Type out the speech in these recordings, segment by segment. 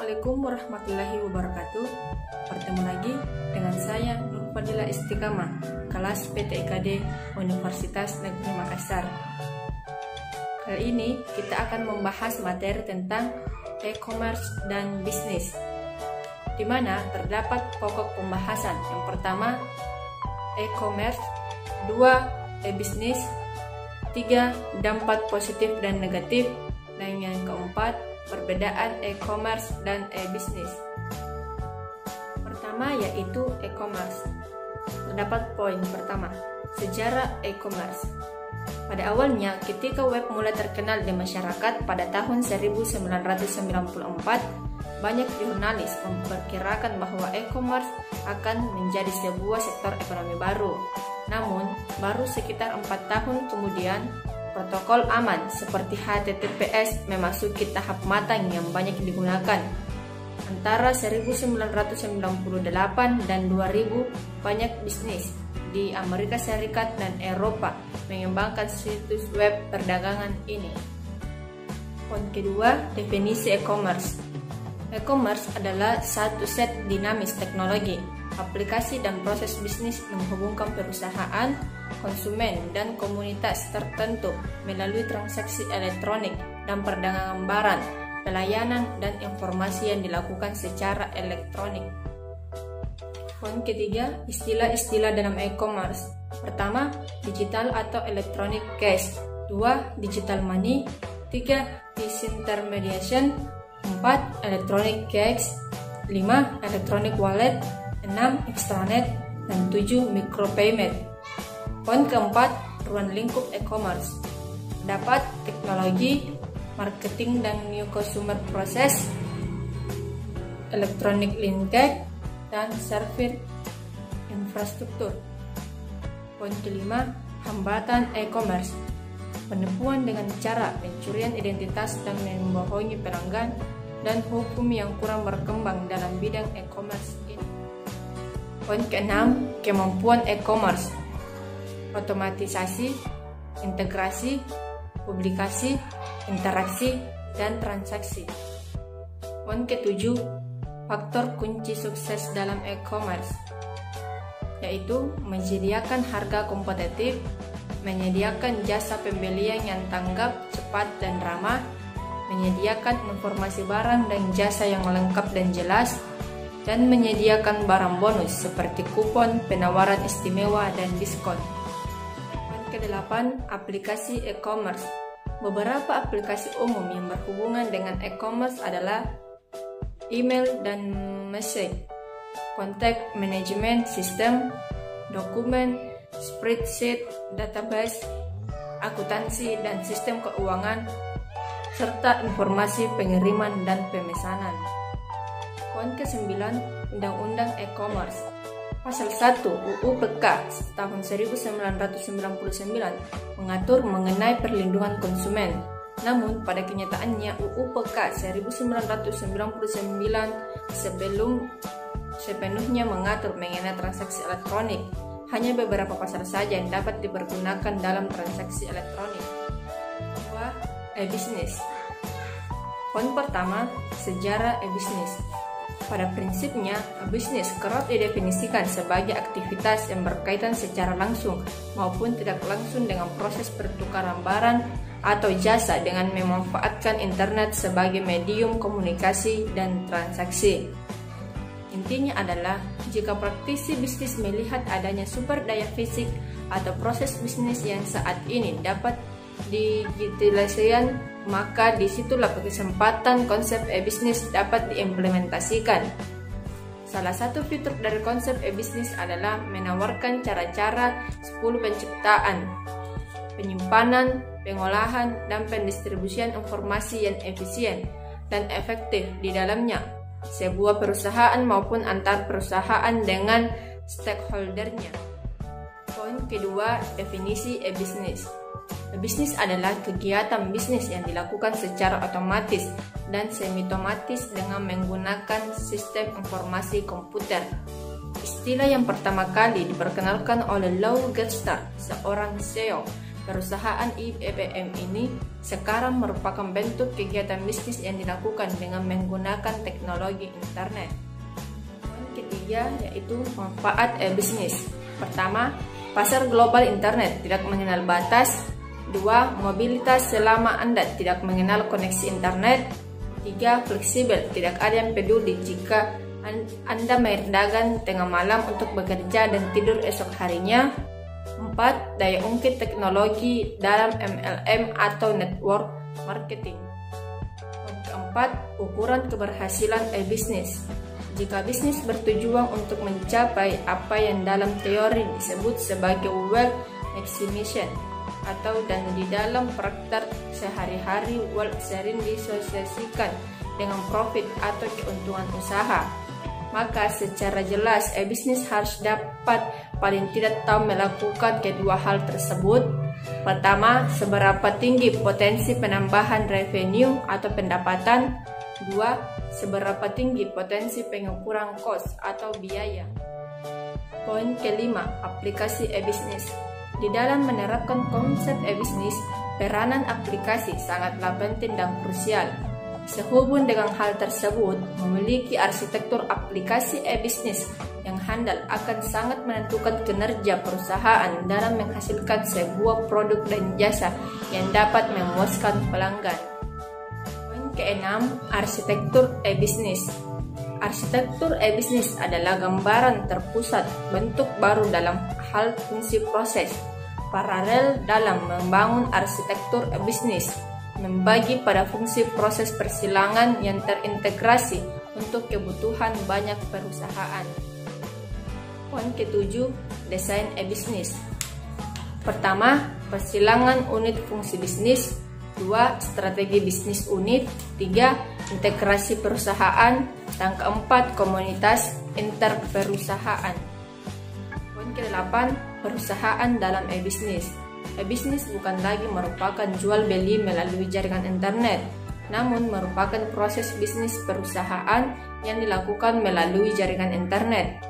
Assalamualaikum warahmatullahi wabarakatuh. Bertemu lagi dengan saya Nur Fadila Istiqamah, kelas PTIKD Universitas Negeri Makassar. Kali ini kita akan membahas materi tentang e-commerce dan bisnis, di mana terdapat pokok pembahasan. Yang pertama, e-commerce, 2, e-bisnis, 3, dampak positif dan negatif, dan yang keempat, perbedaan e-commerce dan e-bisnis. Pertama yaitu e-commerce. Terdapat poin pertama, sejarah e-commerce. Pada awalnya, ketika web mulai terkenal di masyarakat pada tahun 1994, banyak jurnalis memperkirakan bahwa e-commerce akan menjadi sebuah sektor ekonomi baru. Namun, baru sekitar 4 tahun kemudian, protokol aman seperti HTTPS memasuki tahap matang yang banyak digunakan. Antara 1998 dan 2000, banyak bisnis di Amerika Serikat dan Eropa mengembangkan situs web perdagangan ini. Poin kedua, definisi e-commerce. E-commerce adalah satu set dinamis teknologi, aplikasi dan proses bisnis menghubungkan perusahaan, konsumen, dan komunitas tertentu melalui transaksi elektronik dan perdagangan barang, pelayanan, dan informasi yang dilakukan secara elektronik. Poin ketiga, istilah-istilah dalam e-commerce. Pertama, digital atau electronic cash. 2, digital money. 3, disintermediation. 4, electronic cash. 5, electronic wallet. 6, extranet. Dan 7, micropayment. Poin keempat, ruang lingkup e-commerce. Dapat teknologi, marketing dan new consumer process, electronic linkage, dan server infrastruktur. Poin kelima, hambatan e-commerce. Penipuan dengan cara pencurian identitas dan membohongi pelanggan, dan hukum yang kurang berkembang dalam bidang e-commerce ini. Poin keenam, kemampuan e-commerce. Otomatisasi, integrasi, publikasi, interaksi, dan transaksi. Poin ketujuh, faktor kunci sukses dalam e-commerce, yaitu menyediakan harga kompetitif, menyediakan jasa pembelian yang tanggap, cepat, dan ramah, menyediakan informasi barang dan jasa yang lengkap dan jelas, dan menyediakan barang bonus seperti kupon, penawaran istimewa, dan diskon. Ke-8, aplikasi e-commerce. Beberapa aplikasi umum yang berhubungan dengan e-commerce adalah email dan message, contact management system, dokumen, spreadsheet, database, akuntansi dan sistem keuangan, serta informasi pengiriman dan pemesanan. Poin ke-9, Undang-Undang e-commerce. Pasal 1 UU PK tahun 1999 mengatur mengenai perlindungan konsumen. Namun pada kenyataannya UU PK 1999 sebelum sepenuhnya mengatur mengenai transaksi elektronik. Hanya beberapa pasal saja yang dapat dipergunakan dalam transaksi elektronik. 2. E-bisnis. Poin pertama, sejarah e-bisnis. Pada prinsipnya, bisnis kerap didefinisikan sebagai aktivitas yang berkaitan secara langsung maupun tidak langsung dengan proses pertukaran barang atau jasa dengan memanfaatkan internet sebagai medium komunikasi dan transaksi. Intinya adalah, jika praktisi bisnis melihat adanya sumber daya fisik atau proses bisnis yang saat ini dapat digitalisasikan, maka disitulah kesempatan konsep e-bisnis dapat diimplementasikan. Salah satu fitur dari konsep e-bisnis adalah menawarkan cara-cara 10 penciptaan, penyimpanan, pengolahan, dan pendistribusian informasi yang efisien dan efektif di dalamnya sebuah perusahaan maupun antar perusahaan dengan stakeholdernya. Poin kedua, definisi e-bisnis. Bisnis adalah kegiatan bisnis yang dilakukan secara otomatis dan semi-otomatis dengan menggunakan sistem informasi komputer. Istilah yang pertama kali diperkenalkan oleh Lou Gerstner, seorang CEO Perusahaan IBM ini sekarang merupakan bentuk kegiatan bisnis yang dilakukan dengan menggunakan teknologi internet. Poin ketiga yaitu manfaat e-bisnis. Pertama, pasar global internet tidak mengenal batas. 2. Mobilitas selama Anda tidak mengenal koneksi internet. 3. Fleksibel, tidak ada yang peduli jika Anda berdagang tengah malam untuk bekerja dan tidur esok harinya. 4. Daya ungkit teknologi dalam MLM atau network marketing. Poin keempat, ukuran keberhasilan e-bisnis. Jika bisnis bertujuan untuk mencapai apa yang dalam teori disebut sebagai wealth maximization atau dan di dalam praktek sehari-hari wealth sering disosiasikan dengan profit atau keuntungan usaha, maka secara jelas e-bisnis harus dapat paling tidak tahu melakukan kedua hal tersebut. Pertama, seberapa tinggi potensi penambahan revenue atau pendapatan. 2. Seberapa tinggi potensi pengukuran cost atau biaya. Poin kelima, aplikasi e-bisnis. Di dalam menerapkan konsep e-bisnis, peranan aplikasi sangatlah penting dan krusial. Sehubung dengan hal tersebut, memiliki arsitektur aplikasi e-bisnis yang handal akan sangat menentukan kinerja perusahaan dalam menghasilkan sebuah produk dan jasa yang dapat memuaskan pelanggan. Poin keenam, arsitektur e-bisnis. Arsitektur e-bisnis adalah gambaran terpusat bentuk baru dalam hal fungsi proses paralel dalam membangun arsitektur e-bisnis, membagi pada fungsi proses persilangan yang terintegrasi untuk kebutuhan banyak perusahaan. Poin ketujuh, desain e-bisnis. Pertama, persilangan unit fungsi bisnis. 2. Strategi bisnis unit. 3. Integrasi perusahaan. Dan keempat, komunitas interperusahaan. Poin ke-8, perusahaan dalam e-bisnis. E-bisnis bukan lagi merupakan jual beli melalui jaringan internet, namun merupakan proses bisnis perusahaan yang dilakukan melalui jaringan internet.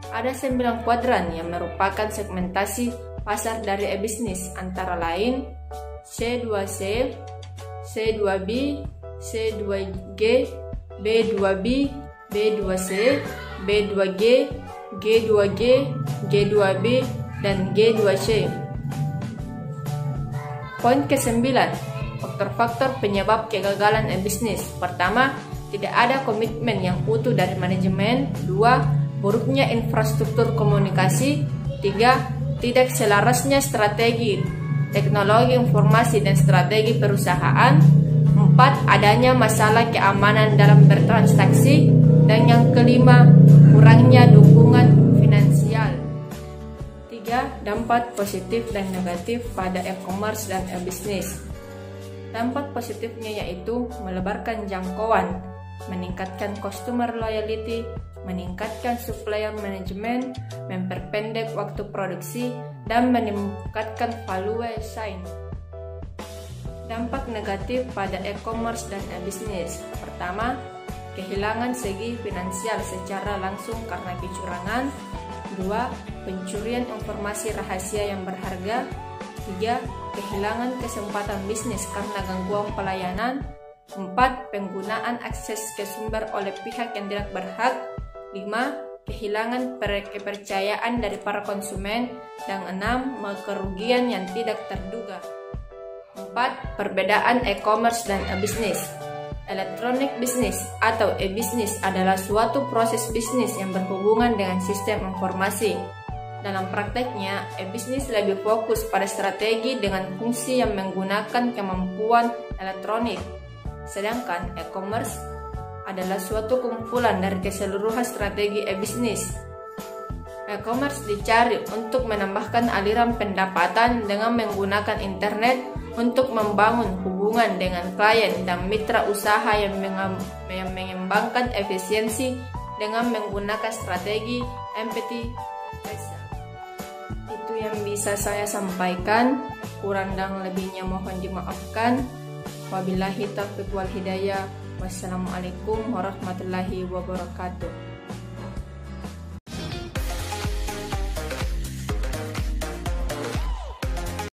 Ada 9 kuadran yang merupakan segmentasi pasar dari e-bisnis, antara lain C2C, C2B, C2G, B2B, B2C, B2G, G2G, G2B, dan G2C. Poin ke-9, faktor-faktor penyebab kegagalan e-bisnis. Pertama, tidak ada komitmen yang utuh dari manajemen. 2. Buruknya infrastruktur komunikasi. 3. Tidak selarasnya strategi teknologi informasi dan strategi perusahaan. 4. Adanya masalah keamanan dalam bertransaksi. Dan yang kelima, kurangnya dukungan finansial. 3. Dampak positif dan negatif pada e-commerce dan e-bisnis. Dampak positifnya yaitu melebarkan jangkauan, meningkatkan customer loyalty, meningkatkan supplier management, memperpendek waktu produksi, dan meningkatkan value chain. Dampak negatif pada e-commerce dan e-bisnis. Pertama, kehilangan segi finansial secara langsung karena kecurangan. 2. Pencurian informasi rahasia yang berharga. 3. Kehilangan kesempatan bisnis karena gangguan pelayanan. 4. Penggunaan akses ke sumber oleh pihak yang tidak berhak. 5. Kehilangan kepercayaan dari para konsumen. Dan 6. Kerugian yang tidak terduga. 4. Perbedaan e-commerce dan e-bisnis. Electronic business atau e-bisnis adalah suatu proses bisnis yang berhubungan dengan sistem informasi. Dalam prakteknya, e-bisnis lebih fokus pada strategi dengan fungsi yang menggunakan kemampuan elektronik. Sedangkan e-commerce adalah suatu kumpulan dari keseluruhan strategi e-bisnis. E-commerce dicari untuk menambahkan aliran pendapatan dengan menggunakan internet untuk membangun hubungan dengan klien dan mitra usaha yang mengembangkan efisiensi dengan menggunakan strategi empathy. Itu yang bisa saya sampaikan, kurang dan lebihnya mohon dimaafkan. Wabillahi taufiq wal hidayah. Wassalamualaikum warahmatullahi wabarakatuh.